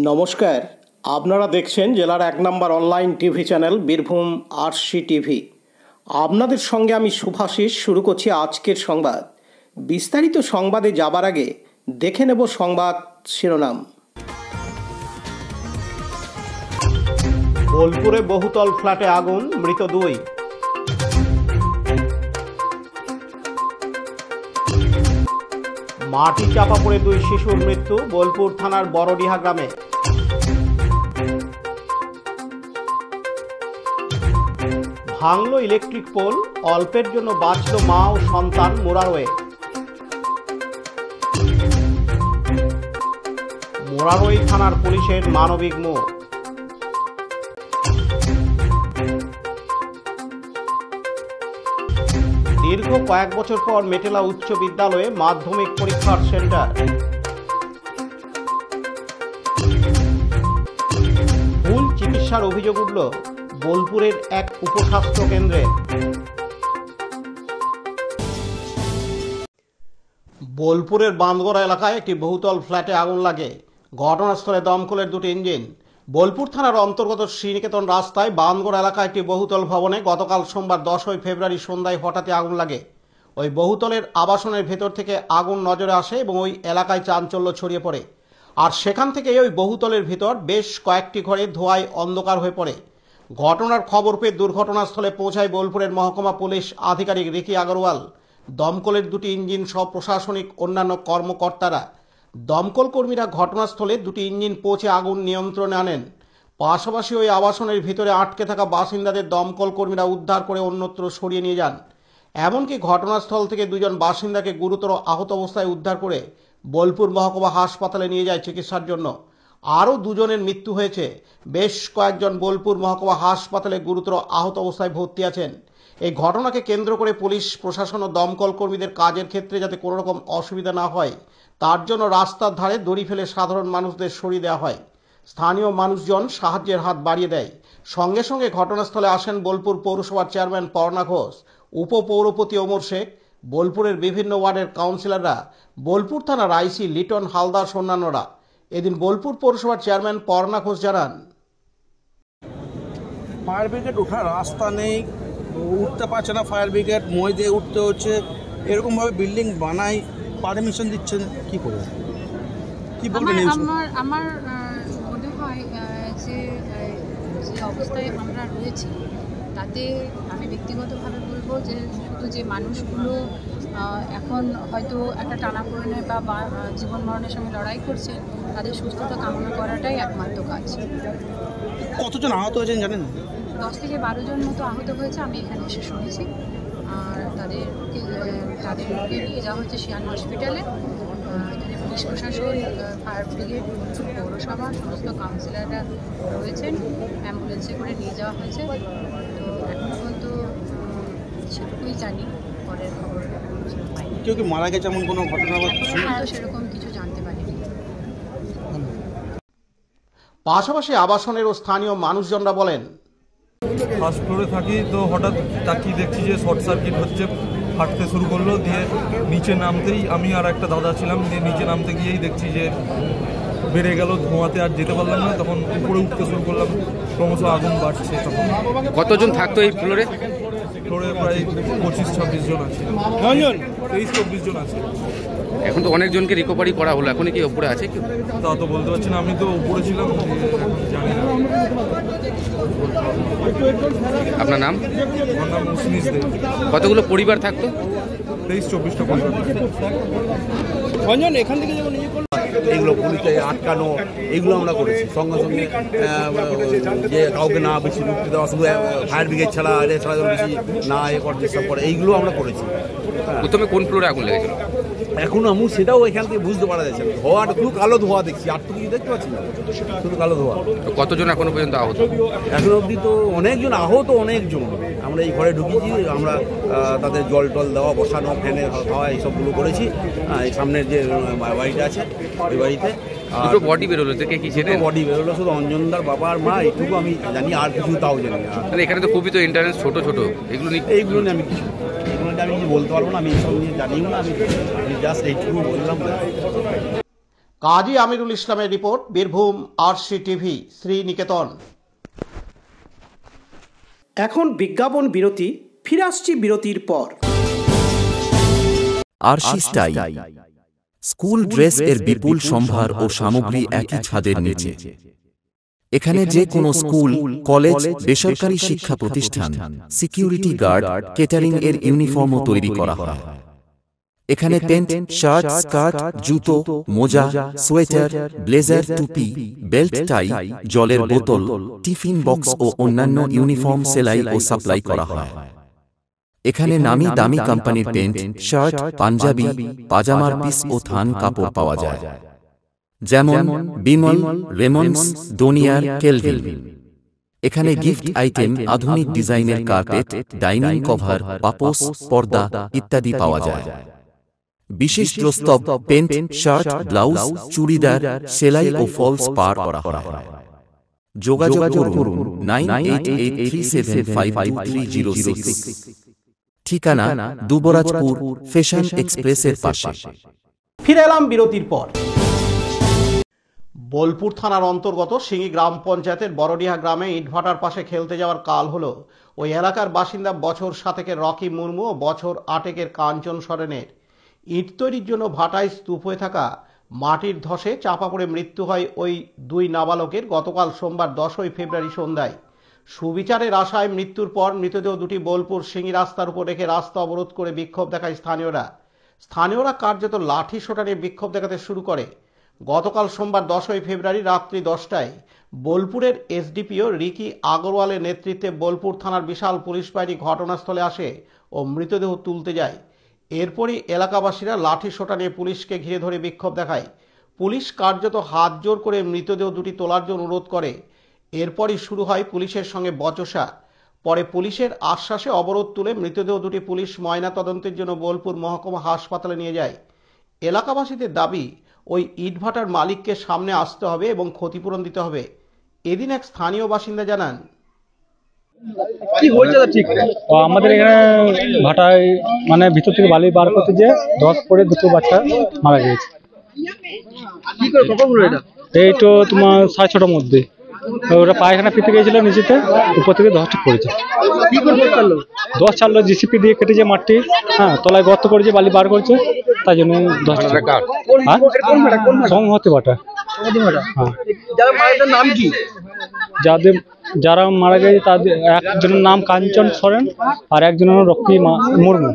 নমস্কার, আপনারা দেখছেন জেলার 1 নম্বর online TV channel Birbhum RC C. আপনাদের সঙ্গে আমি শুভাশিস। শুরু করছি আজকের সংবাদ। বিস্তারিত সংবাদে যাবার আগে দেখে নেব সংবাদ শিরোনাম। বোলপুরে বহুতল ফ্ল্যাটে আগুন, মৃত 2। মাটি চাপা পড়ে 2 শিশুর মৃত্যু বোলপুর থানার বড়ডিহা গ্রামে। ভাঙল ইলেকট্রিক পোল, অল্পের জন্য বাঁচল মা ও সন্তান মোরারোয়ে। মোরারোই থানার পুলিশের মানবিক মুখ। দীর্ঘ কয়েক বছর পর মেটেলা উচ্চ বিদ্যালয়ে মাধ্যমিক পরীক্ষার সেন্টার। ভুল চিকিৎসার অভিযোগ উঠল বোলপুরের এক উপস্বাস্থ্য কেন্দ্রে। বোলপুরের বাঁধগড়া এলাকায় একটি বহুতল ফ্ল্যাটে আগুন লাগে। ঘটনাস্থলে দমকলের 2টি ইঞ্জিন। বোলপুর থানার অন্তর্গত শ্রীনিকেতন রাস্তায় বাঁধগড়া এলাকায় একটি বহুতল ভবনে গতকাল সোমবার 10 ফেব্রুয়ারি সন্ধ্যায় হঠাৎই আগুন লাগে। ওই বহুতলের আবাসনের ভেতর থেকে আগুন নজরে আসে এবং ওই এলাকায় চাঞ্চল্য ছড়িয়ে পড়ে। আর সেখান থেকে ওই বহুতলের ভিতর বেশ কয়েকটি ঘরে ধোঁয়ায় অন্ধকার হয়ে পড়ে। ঘটনার খবর পেয়ে দুর্ঘটনাস্থলে পৌঁছায় বোলপুরের মহকুমা পুলিশ আধিকারিক রিকি আগরওয়াল, দমকলের 2টি ইঞ্জিন সহ প্রশাসনিক অন্যান্য কর্মকর্তারা। দমকল কর্মীরা ঘটনাস্থলে 2টি ইঞ্জিন পৌঁছে আগুন নিয়ন্ত্রণে আনেন। পাশাপাশি ওই আবাসনের ভিতরে আটকে থাকা বাসিন্দাদের দমকল কর্মীরা উদ্ধার করে অন্যত্র সরিয়ে নিয়ে যান। এমনকি ঘটনাস্থল থেকে 2 জন বাসিন্দাকে গুরুতর আহত অবস্থায় উদ্ধার করে বোলপুর মহকুমা হাসপাতালে নিয়ে যায় চিকিৎসার জন্য। আরও 2 জনের মৃত্যু হয়েছে। বেশ কয়েকজন বোলপুর মহকুমা হাসপাতালে গুরুতর আহত অবস্থায় ভর্তি আছেন। এই ঘটনাকে কেন্দ্র করে পুলিশ প্রশাসন ও দমকল কর্মীদের কাজের ক্ষেত্রে যাতে কোনো রকম অসুবিধা না হয় তার জন্য রাস্তার ধারে দড়ি ফেলে সাধারণ মানুষদের সরিয়ে দেওয়া হয়। স্থানীয় মানুষজন সাহায্যের হাত বাড়িয়ে দেয়। সঙ্গে সঙ্গে ঘটনাস্থলে আসেন বোলপুর পৌরসভার চেয়ারম্যান পর্ণা ঘোষ, উপপৌরপতি ওমর শেখ, বোলপুরের বিভিন্ন ওয়ার্ডের কাউন্সিলররা, বোলপুর থানার আইসি লিটন হালদার অন্যান্যরা। এদিন বোলপুর পৌরসভার চেয়ারম্যান পর্ণা ঘোষ জানান, ফায়ার ব্রিগেড ওঠার রাস্তা নেই, উঠতে পারছে না ফায়ার ব্রিগেড, মই দিয়ে উঠতে হচ্ছে। এরকমভাবে বিল্ডিং বানাই, পারমিশন দিচ্ছেন কি করে? কি বলবেন? আমার মনে হয় যে অবস্থায় আমরা রয়েছি তাতে আমি ব্যক্তিগতভাবে বলবো যে শুধু যে মানুষগুলো এখন হয়তো একটা টানাপোড়েনে বা জীবন মরণের সঙ্গে লড়াই করছে তাদের সুস্থতা কামনা করাটাই একমাত্র কাজ। কতজন আহত হয়েছেন জানেন? 10 থেকে 12 জন মতো আহত হয়েছে, আমি এখানে এসে শুনেছি। আর তাদেরকে নিয়ে যাওয়া হচ্ছে শিয়ান হসপিটালে। এখানে পুলিশ প্রশাসন, ফায়ার ব্রিগেড, পৌরসভা সমস্ত কাউন্সিলররা রয়েছেন। অ্যাম্বুলেন্সে করে নিয়ে যাওয়া হয়েছে। তো এখনও পর্যন্ত সেটুকুই জানি, পরের খবর পাই। কেউ কি মারা গেছে এমন কোনো ঘটনা? হয়তো সেরকম কিছু জানতে পারিনি। পাশাপাশি আবাসনের ও স্থানীয় মানুষজনরা বলেন, ফার্স্ট ফ্লোরে থাকি তো হঠাৎ তাকিয়ে দেখছি যে শর্ট সার্কিট হচ্ছে, ফাটতে শুরু করলো। দিয়ে নিচে নামতেই আমি আর একটা দাদা ছিলাম, দিয়ে নিচে নামতে গিয়েই দেখছি যে বেড়ে গেল ধোঁয়াতে, আর যেতে পারলাম না। তখন উপরে উঠতে শুরু করলাম, ক্রমশ আগুন বাড়ছে। তখন কতজন থাকতো এই ফ্লোরে? ফ্লোরে প্রায় 25-26 জন আছে, 23-24 জন আছে। এখন তো অনেকজনকে রিকভারি করা হলো, এখন কি উপরে আছে কি তা তো বলতে পারছি না, আমি তো উপরে ছিলাম, জানি না। আপনার নাম? আমার নাম মুসনিস দে। কতগুলো পরিবার থাকতো? 23-24টা পরিবার। এখান থেকে যেমন এগুলো পুলিশে আটকানো, এগুলো আমরা করেছি। সঙ্গে সঙ্গে যে কাউকে না বেশি ঢুকতে দেওয়া, শুধু ফায়ার ব্রিগেড ছাড়া বেশি না ডিস্টার্ব করে, এইগুলো আমরা করেছি। প্রথমে কোন ফ্লোরে আগুন লেগেছিল? এখন আমি সেটাও এখান থেকে বুঝতে পারা যাচ্ছে না। ধোঁয়াটা শুধু কালো ধোঁয়া দেখছি, আর তো কিছু দেখতে পাচ্ছি না, শুধু কালো ধোঁয়া। কতজন এখনো পর্যন্ত আহত? এখন অবধি তো অনেকজন আহত, অনেকজন। আমরা এই ঘরে ঢুকেছি, আমরা তাদের জল টল দেওয়া, বসানো, ফ্যানের হাওয়া এইসবগুলো করেছি। এই সামনের যে বাড়িটা আছে ওই বাড়িতে দুটো বডি বেরোলো, থেকে কি ছেড়ে বডি বেরোলো? শুধু অঞ্জনদার বাবা আর মা, এইটুকু আমি জানি, আর কিছু তাও জানি না। এখানে তো খুবই তো ইন্টারেস্ট ছোট ছোট, এগুলো নিয়ে আমি কিছু বলতে পারবো না, আমি এইসব নিয়ে জানিও না। আমি জাস্ট এইটুকু বললাম। কাজী আমিরুল ইসলামের রিপোর্ট, বীরভূম RCTV, শ্রীনিকেতন। এখন বিজ্ঞাপন বিরতি, ফিরে আসছি বিরতির পর। আরশি স্টাইল স্কুল ড্রেস এর বিপুল সম্ভার ও সামগ্রী একই ছাদের নিচে। এখানে যে কোনো স্কুল, কলেজ, বেসরকারি শিক্ষা প্রতিষ্ঠান, সিকিউরিটি গার্ড, কেটারিং এর ইউনিফর্মও তৈরি করা হয়। এখানে প্যান্ট, শার্ট, স্কার্ট, জুতো, মোজা, সোয়েটার, ব্লেজার, টুপি, বেল্ট, টাই, জলের বোতল, টিফিন বক্স ও অন্যান্য ইউনিফর্ম সেলাই ও সাপ্লাই করা হয়। এখানে নামি দামি কোম্পানির প্যান্ট, শার্ট, পাঞ্জাবি, পাজামার পিস ও থান কাপড় পাওয়া যায়, যেমন বিমল, রেমন্ডস, ডোনিয়ার, কেলভিন। এখানে গিফট আইটেম, আধুনিক ডিজাইনের কার্পেট, ডাইনিং কভার, পাপোশ, পর্দা ইত্যাদি পাওয়া যায়। বিশেষ প্রস্তাব, প্যান্ট, শার্ট, ব্লাউজ, চুড়িদার, সেলাই ও ফলস পার করা হয়। যোগাযোগ করুন 9883752306। ঠিকানা দুবরাজপুর, ফ্যাশন এক্সপ্রেসের পাশে। ফিরে এলাম বিরতির পর। বোলপুর থানার অন্তর্গত সিঙ্গি গ্রাম পঞ্চায়েতের বড়ডিহা গ্রামে ইটভাটার পাশে খেলতে যাওয়ার কাল হলো ওই এলাকার বাসিন্দা বছর 7 রকি মুর্মু ও বছর 8 কাঞ্চন সরেনের। ইট তৈরির জন্য ভাটায় স্তূপ হয়ে থাকা মাটির ধসে চাপা পড়ে মৃত্যু হয় ওই দুই নাবালকের গতকাল সোমবার 10 ফেব্রুয়ারি সন্ধ্যায়। সুবিচারের আশায় মৃত্যুর পর মৃতদেহ দুটি বোলপুর সিঙ্গি রাস্তার উপর রেখে রাস্তা অবরোধ করে বিক্ষোভ দেখায় স্থানীয়রা কার্যত লাঠি সোটা নিয়ে বিক্ষোভ দেখাতে শুরু করে। গতকাল সোমবার 10 ফেব্রুয়ারি রাত্রি 10টায় বোলপুরের এসডিপিও রিকি আগরওয়ালের নেতৃত্বে বোলপুর থানার বিশাল পুলিশ বাহিনী ঘটনাস্থলে আসে ও মৃতদেহ তুলতে যায়। এরপরই এলাকাবাসীরা লাঠি সোটা নিয়ে পুলিশকে ঘিরে ধরে বিক্ষোভ দেখায়। পুলিশ কার্যত হাত জোর করে মৃতদেহ দুটি তোলার জন্য অনুরোধ করে। এরপরই শুরু হয় পুলিশের সঙ্গে বচসা। পরে পুলিশের আশ্বাসে অবরোধ তুলে মৃতদেহ দুটি পুলিশ ময়নাতদন্তের জন্য বোলপুর মহকুমা হাসপাতালে নিয়ে যায়। এলাকাবাসীদের দাবি, ওই ইটভাটার মালিককে সামনে আসতে হবে এবং ক্ষতিপূরণ দিতে হবে। এদিন এক স্থানীয় বাসিন্দা জানান, কি হয়েছে ঠিক আমাদের এখানে ভাটায় মানে ভিতর থেকে বালি বার করতে যে 10 পরে দুটো বাচ্চা মারা গেছে। কি করে কখন হলো এটা? এই তো তোমার 6:30টার মধ্যে ওরা পায়খানা পিতে গিয়েছিল, নিচেতে উপর থেকে 10টা পড়েছে। কি করে করলো? 10 চাললো জিসিপি দিয়ে কেটেছে মাটি, হ্যাঁ তলায় গর্ত করেছে, বালি বার করছে, তাই জন্য 10টা। সংহতি ভাটা। হ্যাঁ, নাম কি? যারা মারা গেছে তাদের একজনের নাম কাঞ্চন সরেন আর একজনের রকি মুর্মু।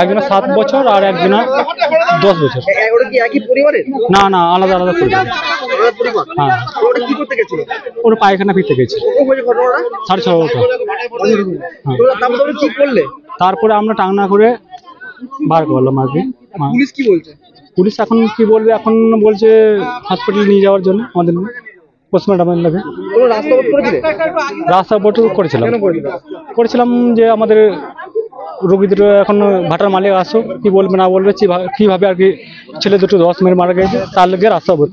একজনের 7 বছর আর একজনের 10 বছর। না না, আলাদা আলাদা পরিবার। হ্যাঁ, ওরা পায়খানা ফিরতে গেছে 6:30। তারপরে আমরা টাংনা করে বার করলাম আর কি। পুলিশ কি বলছে? পুলিশ এখন কি বলবে, এখন বলছে হসপিটালে নিয়ে যাওয়ার জন্য আমাদের পোস্টমর্টমের লাগে। রাস্তা অবরোধ করেছিলাম যে আমাদের রোগীদের এখন ভাটার মালিক আসো, কি বলবে না বলবে, কিভাবে আর কি ছেলে দুটো 10 মিনিট মারা গেছে, তার লেগে রাস্তা অবরোধ।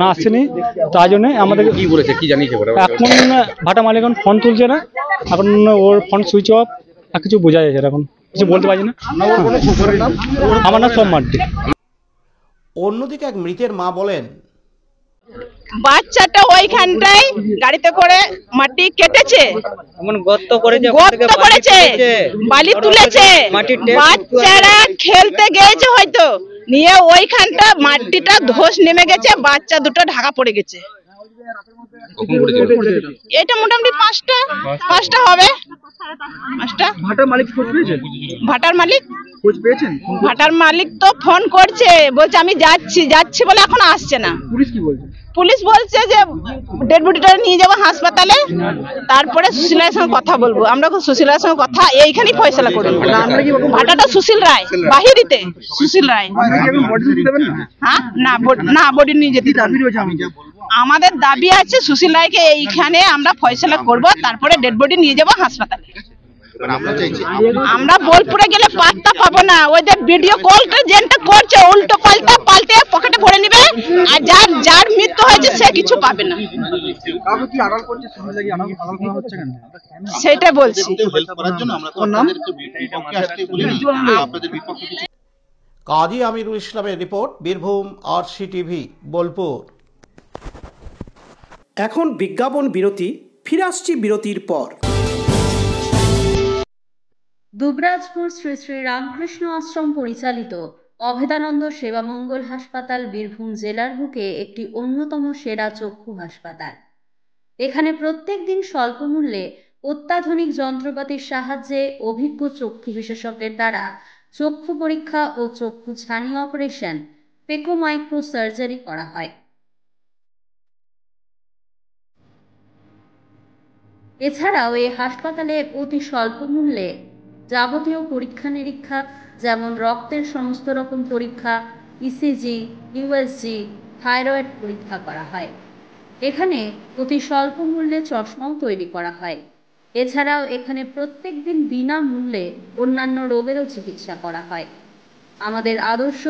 না আসেনি, তাই জন্য আমাদের কি বলেছে কি জানিয়েছে এখন ভাটা মালিক এখন ফোন তুলছে না, এখন ওর ফোন সুইচ অফ, আর কিছু বোঝা যাচ্ছে এখন, কিছু বলতে পারছি না। আমার নাম সোমমার্টি। অন্যদিকে এক মৃতের মা বলেন, বাচ্চাটা ওইখানটায় গাড়িতে করে মাটি কেটেছে, গর্ত করেছে, বালি তুলেছে, বাচ্চারা খেলতে গেছে হয়তো, নিয়ে ওইখানটা মাটিটা ধস নেমে গেছে, বাচ্চা দুটো ঢাকা পড়ে গেছে। এটা মোটামুটি 5টা হবে। 5টা। ভাটার মালিক তো ফোন করছে, বলছে আমি যাচ্ছি বলে এখন আসছে না। পুলিশ বলছে যে ডেড বডিটা নিয়ে যাবো হাসপাতালে, তারপরে সুশীলার সঙ্গে কথা বলবো। আমরা সুশীলার সঙ্গে কথা এইখানেই ফয়সলা করবো। ভাটাটা সুশীল রায়, বাহিরিতে সুশীল রায়। হ্যাঁ, না বডি নিয়ে যেতে। আমাদের দাবি আছে সুশীল রায়কে এইখানে আমরা ফয়সলা করব, তারপরে ডেড বডি নিয়ে যাবো হাসপাতালে। আমরা বোলপুরে গেলে পাত্তা পাবো না, ওদের ভিডিও কলটা যেটা করছে উল্টো কলটা পাল্টে পকেটে ভরে নেবে, আর যার মৃত্যু হয়েছে সে কিছু পাবে না। সেটা বলছি। কাজী আমিরুল ইসলামের রিপোর্ট, বীরভূম RCTV বোলপুর। এখন বিজ্ঞাপন বিরতি, ফিরে আসছি বিরতির পর। দুবরাজপুর শ্রী শ্রী রামকৃষ্ণ আশ্রম পরিচালিত অভেদানন্দ সেবা মঙ্গল হাসপাতাল বীরভূম জেলার বুকে একটি অন্যতম সেরা চক্ষু হাসপাতাল। এখানে প্রত্যেক দিন স্বল্প মূল্যে অত্যাধুনিক যন্ত্রপাতির সাহায্যে অভিজ্ঞ চক্ষু বিশেষজ্ঞের দ্বারা চক্ষু পরীক্ষা ও চক্ষু ছানি অপারেশন, পেকো মাইক্রো সার্জারি করা হয়। এছাড়াও এই হাসপাতালে অতি স্বল্প মূল্যে যাবতীয় পরীক্ষা নিরীক্ষা যেমন রক্তের সমস্ত রকম পরীক্ষা, ECG, USG, থাইরয়েড পরীক্ষা করা হয়। এখানে অতি স্বল্প মূল্যে চশমাও তৈরি করা হয়। এছাড়াও এখানে প্রত্যেক দিন বিনামূল্যে অন্যান্য রোগেরও চিকিৎসা করা হয়। আমাদের আদর্শ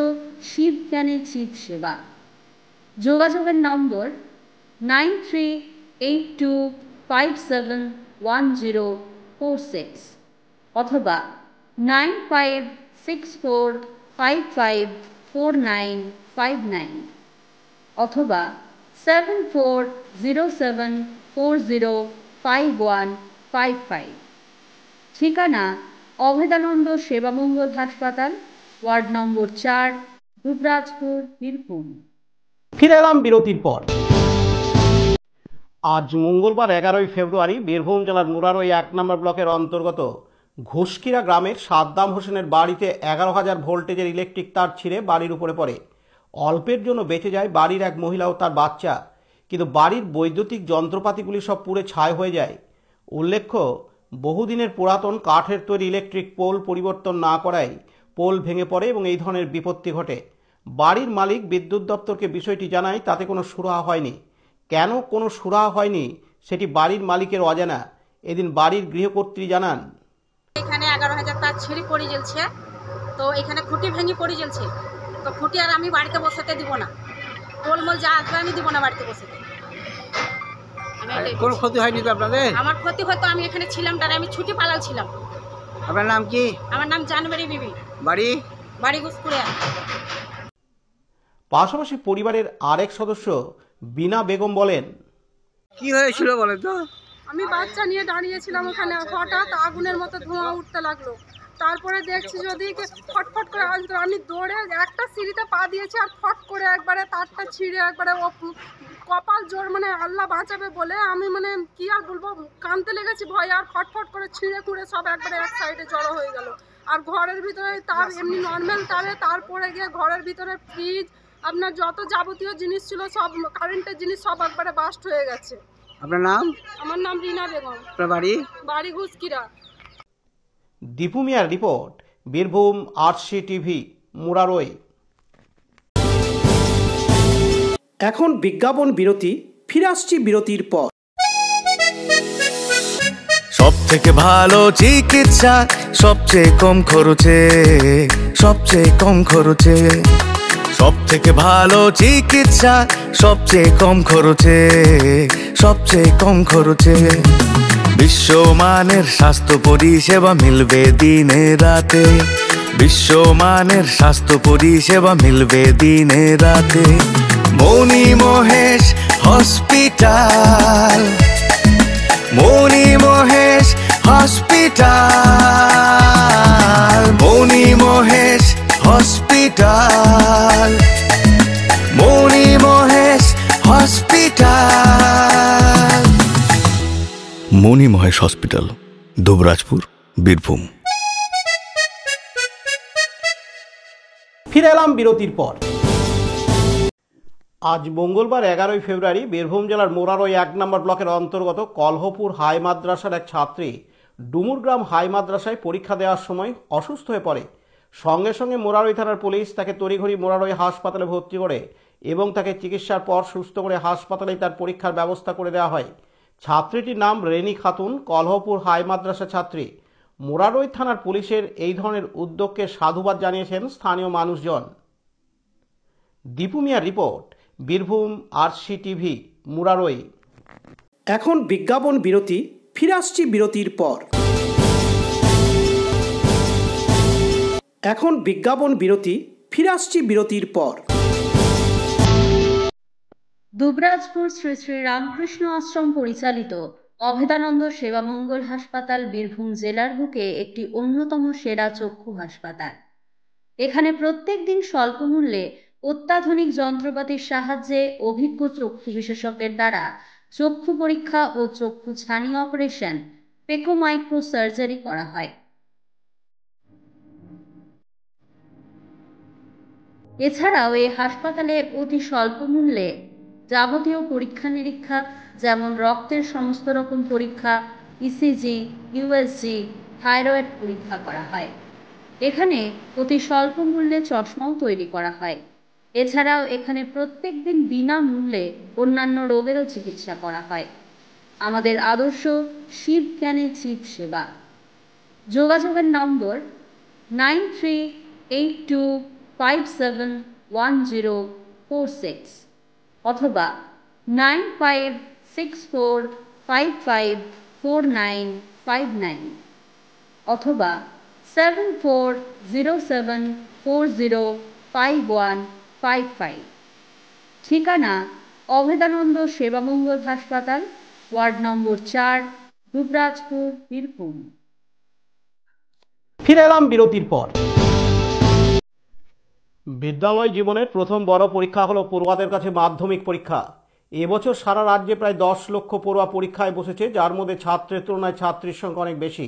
শিব জ্ঞানে চিৎ সেবা। যোগাযোগের নম্বর 9382571046 অথবা 9564554959 অথবা 7407405155। ঠিকানা অভেদানন্দ সেবামঙ্গল হাসপাতাল, ওয়ার্ড নম্বর 4, দুবরাজপুর, বীরভূম। ফিরে এলাম বিরতির পর। আজ মঙ্গলবার 11ই ফেব্রুয়ারি বীরভূম জেলার মুরারই 1 নম্বর ব্লকের অন্তর্গত ঘুষকিরা গ্রামের সাদ্দাম হোসেনের বাড়িতে 11,000 ভোল্টেজের ইলেকট্রিক তার ছিঁড়ে বাড়ির উপরে পড়ে। অল্পের জন্য বেঁচে যায় বাড়ির এক মহিলা ও তার বাচ্চা, কিন্তু বাড়ির বৈদ্যুতিক যন্ত্রপাতিগুলি সব পুড়ে ছাই হয়ে যায়। উল্লেখ্য, বহুদিনের পুরাতন কাঠের তৈরি ইলেকট্রিক পোল পরিবর্তন না করায় পোল ভেঙে পড়ে এবং এই ধরনের বিপত্তি ঘটে। বাড়ির মালিক বিদ্যুৎ দপ্তরকে বিষয়টি জানায়, তাতে কোনো সুরাহা হয়নি। কেন কোনো সুরাহা হয়নি সেটি বাড়ির মালিকের অজানা। এদিন বাড়ির গৃহকর্ত্রী জানান, এখানে 11,000 তার ছিঁড়ে পড়ে জ্বলছে, তো এখানে খুঁটি ভেঙে পড়ে জ্বলছে, তো খুঁটি আর আমি বাড়িতে বসাতে দিব না, পোলমোল যা আসবে আমি দিব না বাড়িতে বসাতে। কোনো ক্ষতি হয়নি তো আপনাদের? আমার ক্ষতি হয়তো, আমি এখানে ছিলাম, তার আমি ছুটি পালাল ছিলাম। আপনার নাম কি? আমার নাম জানবারি বিবি, বাড়ি ঘুষকুড়িয়া। পাশাপাশি পরিবারের আরেক সদস্য বিনা বেগম বলেন, কি হয়েছিল বলেন তো? আমি বাচ্চা নিয়ে দাঁড়িয়েছিলাম ওখানে, হঠাৎ আগুনের মতো ধোঁয়া উঠতে লাগলো। তারপরে দেখছি যদি ফটফট করে আসতো, আমি দৌড়ে একটা সিঁড়িতে পা দিয়েছি আর ফট করে একবারে তারটা ছিঁড়ে একবারে কপাল জোর, মানে আল্লাহ বাঁচাবে বলে আমি মানে কি আর বলবো, কাঁদতে লেগেছি ভয়, আর ফটফট করে ছিঁড়ে খুঁড়ে সব একবারে এক সাইডে জড়ো হয়ে গেল। আর ঘরের ভিতরে তার এমনি নর্মাল তারে, তারপরে গিয়ে ঘরের ভিতরে ফ্রিজ, আপনার যত যাবতীয় জিনিস ছিল সব কারেন্টের জিনিস সব একবারে বাস্ট হয়ে গেছে। আপনার নাম? আমার নাম রিনা বেগম। আপনার বাড়ি? বাড়ি ঘুষকিরা। দীপু মিয়ার রিপোর্ট, বীরভূম RCTV মুরারই। এখন বিজ্ঞাপন বিরতি, ফিরে আসছি বিরতির পর। সব থেকে ভালো চিকিৎসা সবচেয়ে কম খরচে, সবচেয়ে কম খরচে। সব থেকে ভালো চিকিৎসা সবচেয়ে কম খরচে, সবচেয়ে কম খরচে। বিশ্বমানের স্বাস্থ্য পরিষেবা মিলবে দিনে রাতে, বিশ্বমানের স্বাস্থ্য পরিষেবা মিলবে দিনে রাতে। মনি মহেশ হসপিটাল, মনি মহেশ হসপিটাল, মনি মহেশ হসপিটাল, মনি মহেশ হসপিটাল। মনি মহেশ হসপিটাল, দুবরাজপুর, বীরভূম। ফিরে এলাম বিরতির পর। আজ মঙ্গলবার 11ই ফেব্রুয়ারি বীরভূম জেলার মুরারই 1 নম্বর ব্লকের অন্তর্গত কলহপুর হাই মাদ্রাসার এক ছাত্রী ডুমুরগ্রাম হাই মাদ্রাসায় পরীক্ষা দেওয়ার সময় অসুস্থ হয়ে পড়ে। সঙ্গে সঙ্গে মুরারই থানার পুলিশ তাকে তড়িঘড়ি মুরারই হাসপাতালে ভর্তি করে এবং তাকে চিকিৎসার পর সুস্থ করে হাসপাতালেই তার পরীক্ষার ব্যবস্থা করে দেওয়া হয়। ছাত্রীটির নাম রেনি খাতুন, কলহপুর হাই মাদ্রাসা ছাত্রী। মুরারই থানার পুলিশের এই ধরনের উদ্যোগকে সাধুবাদ জানিয়েছেন স্থানীয় মানুষজন। দীপু মিয়ার রিপোর্ট, বীরভূম RCTV মুরারই। এখন বিজ্ঞাপন বিরতি, ফিরে আসছি বিরতির পর। এখন বিজ্ঞাপন বিরতি, ফিরে আসছি বিরতির পর। দুবরাজপুর শ্রী শ্রী রামকৃষ্ণ আশ্রম পরিচালিত অভেদানন্দ সেবামঙ্গল হাসপাতাল বীরভূম জেলার বুকে একটি অন্যতম সেরা চক্ষু হাসপাতাল। এখানে প্রত্যেক দিন স্বল্প মূল্যে অত্যাধুনিক যন্ত্রপাতির সাহায্যে অভিজ্ঞ চক্ষু বিশেষজ্ঞের দ্বারা চক্ষু পরীক্ষা ও চক্ষু ছানি অপারেশন, পেকো মাইক্রো সার্জারি করা হয়। এছাড়াও এই হাসপাতালে অতি স্বল্প মূল্যে যাবতীয় পরীক্ষা নিরীক্ষা যেমন রক্তের সমস্ত রকম পরীক্ষা, ইসিজি, ইউএসজি, থাইরয়েড পরীক্ষা করা হয়। এখানে অতি স্বল্প মূল্যে চশমাও তৈরি করা হয়। এছাড়াও এখানে প্রত্যেক দিন বিনামূল্যে অন্যান্য রোগেরও চিকিৎসা করা হয়। আমাদের আদর্শ শিব জ্ঞানে চিব সেবা। যোগাযোগের নম্বর 9382571046 অথবা 9564554959 অথবা 7407405155। ঠিকানা অভেদানন্দ সেবামঙ্গল হাসপাতাল, ওয়ার্ড নম্বর 4, দুবরাজপুর, বীরভূম। ফিরে এলাম বিরতির পর। বিদ্যালয় জীবনের প্রথম বড় পরীক্ষা হলো পড়ুয়াদের কাছে মাধ্যমিক পরীক্ষা। এবছর সারা রাজ্যে প্রায় 10 লক্ষ পড়ুয়া পরীক্ষায় বসেছে, যার মধ্যে ছাত্রের তুলনায় ছাত্রীর সংখ্যা অনেক বেশি।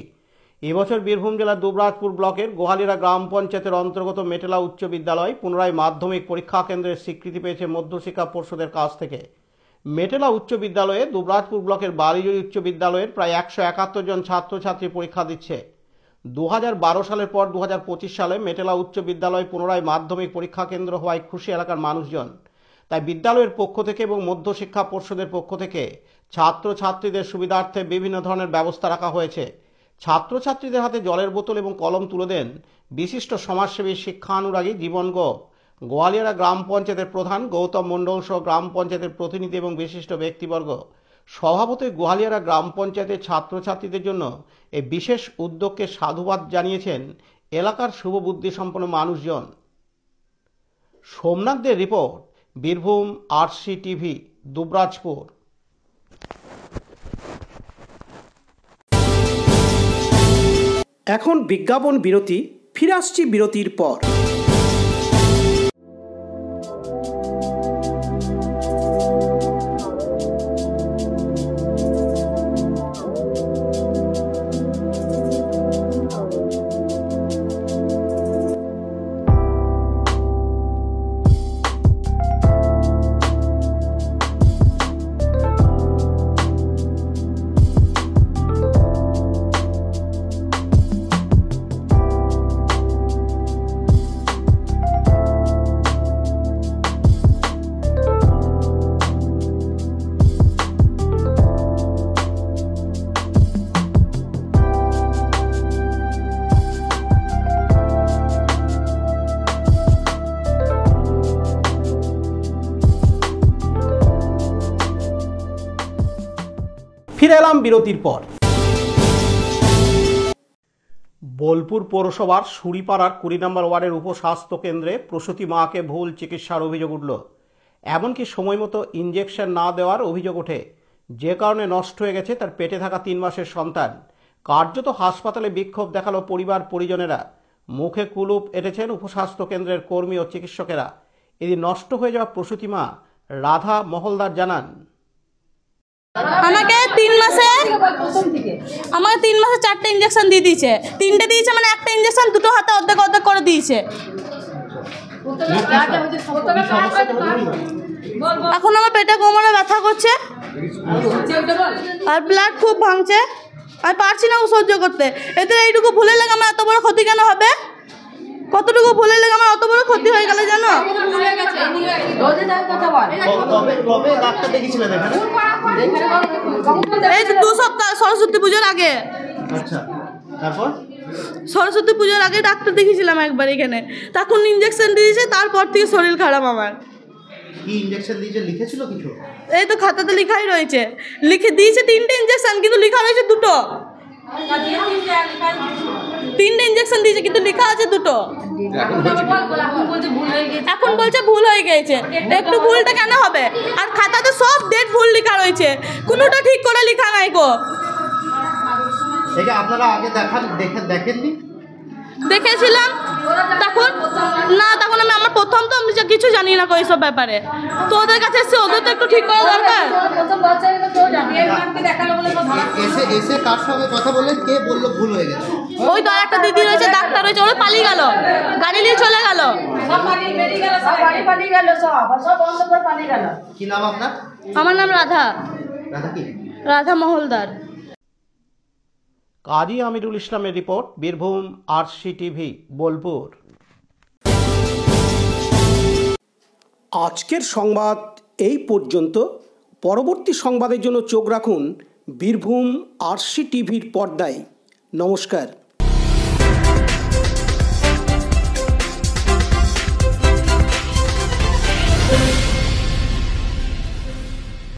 এবছর বীরভূম জেলার দুবরাজপুর ব্লকের গোহালিরা গ্রাম পঞ্চায়েতের অন্তর্গত মেটেলা উচ্চ বিদ্যালয় পুনরায় মাধ্যমিক পরীক্ষা কেন্দ্রের স্বীকৃতি পেয়েছে মধ্যশিক্ষা পর্ষদের কাছ থেকে। মেটেলা উচ্চ বিদ্যালয়ে দুবরাজপুর ব্লকের বালিজুড়ি উচ্চ বিদ্যালয়ের প্রায় 171 জন ছাত্রছাত্রী পরীক্ষা দিচ্ছে। 2012 সালের পর 2025 সালে মেটেলা উচ্চ বিদ্যালয় পুনরায় মাধ্যমিক পরীক্ষা কেন্দ্র হওয়ায় খুশি এলাকার মানুষজন। তাই বিদ্যালয়ের পক্ষ থেকে এবং মধ্যশিক্ষা পর্ষদের পক্ষ থেকে ছাত্রছাত্রীদের সুবিধার্থে বিভিন্ন ধরনের ব্যবস্থা রাখা হয়েছে। ছাত্রছাত্রীদের হাতে জলের বোতল এবং কলম তুলে দেন বিশিষ্ট সমাজসেবী শিক্ষানুরাগী জীবন গোপ। গোয়ালিয়ারা গ্রাম পঞ্চায়েতের প্রধান গৌতম মণ্ডল সহ গ্রাম পঞ্চায়েতের প্রতিনিধি এবং বিশিষ্ট ব্যক্তিবর্গ। স্বভাবতই গোহালিয়ারা গ্রাম পঞ্চায়েতের ছাত্রছাত্রীদের জন্য এই বিশেষ উদ্যোগকে সাধুবাদ জানিয়েছেন এলাকার শুভবুদ্ধি সম্পন্ন মানুষজন। সোমনাথদের report, Birbhum RC TV, Dubrajpur. এখন বিজ্ঞাপন বিরতি। ফিরে আসছি বিরতির পর। ফিরে এলাম বিরতির পর। বোলপুর পৌরসভার সুরিপাড়ার 20 নম্বর ওয়ার্ডের উপস্বাস্থ্য কেন্দ্রে প্রসূতি মাকে ভুল চিকিৎসার অভিযোগ উঠল। এমনকি সময়মতো ইঞ্জেকশন না দেওয়ার অভিযোগ ওঠে, যে কারণে নষ্ট হয়ে গেছে তার পেটে থাকা 3 মাসের সন্তান। কার্যত হাসপাতালে বিক্ষোভ দেখালো পরিবার পরিজনেরা। মুখে কুলুপ এঁটেছেন উপস্বাস্থ্য কেন্দ্রের কর্মী ও চিকিৎসকেরা। এদিন নষ্ট হয়ে যাওয়া প্রসূতি মা রাধা মহলদার জানান, আমাকে 3 মাসে 4টে ইঞ্জেকশন দিয়ে দিয়েছে। 3টে দিয়েছে মানে একটা ইঞ্জেকশন দুটো হাতে অর্ধেক অর্ধেক করে দিয়েছে। এখন আমার পেটে কোমরে ব্যথা করছে আর ব্লাড খুব ভাঙছে। আমি পারছি না সহ্য করতে। এতে এইটুকু ভুলে লেগে আমার এত বড় ক্ষতি কেন হবে? কতটুকু ভুলে লেগে আমার অত বড় ক্ষতি হয়ে গেল জানো? এই 2 সপ্তাহ সরস্বতী পুজোর আগে। সরস্বতী পুজোর আগে ডাক্তার দেখিয়েছিলাম একবার এখানে, তখন ইঞ্জেকশন দিয়েছে। তারপর থেকে শরীর খারাপ আমার। কি ইনজেকশন দিয়েছে লিখেছিল কিছু? এই তো খাতাতে লেখাই রয়েছে, লিখে দিয়েছে 3টে ইনজেকশন, কিন্তু লেখা রয়েছে 2টো। তিনটে ইঞ্জেকশন দিয়েছে কিন্তু লেখা আছে দুটো। এখন বলছে ভুল হয়ে গেছে। একটু ভুলটা কেন হবে? আর খাতাতে সব ডেট ভুল লেখা রয়েছে, কোনোটা ঠিক করে লেখা নাই গো। এটা আপনারা আগে দেখেননি? দেখেছিলাম তখন না, তখন আমার প্রথম তো আমি কিছু জানি না এইসব ব্যাপারে। তো ওদের কাছে এসে ওদের তো একটু ঠিক করা দরকার। এসে কার সঙ্গে কথা বললেন? কে বললো ভুল হয়ে গেছে? ওই তো একটা দিদি রয়েছে, ডাক্তার রয়েছে, ওরা পালিয়ে গেল, গাড়ি নিয়ে চলে গেল। কি নাম আপনার? আমার নাম রাধা। রাধা কি? রাধা মহলদার। কাজী আমিরুল ইসলামের রিপোর্ট, বীরভূম RCTV, বোলপুর। আজকের সংবাদ এই পর্যন্ত। পরবর্তী সংবাদের জন্য চোখ রাখুন বীরভূম RCTVর পর্দায়। নমস্কার।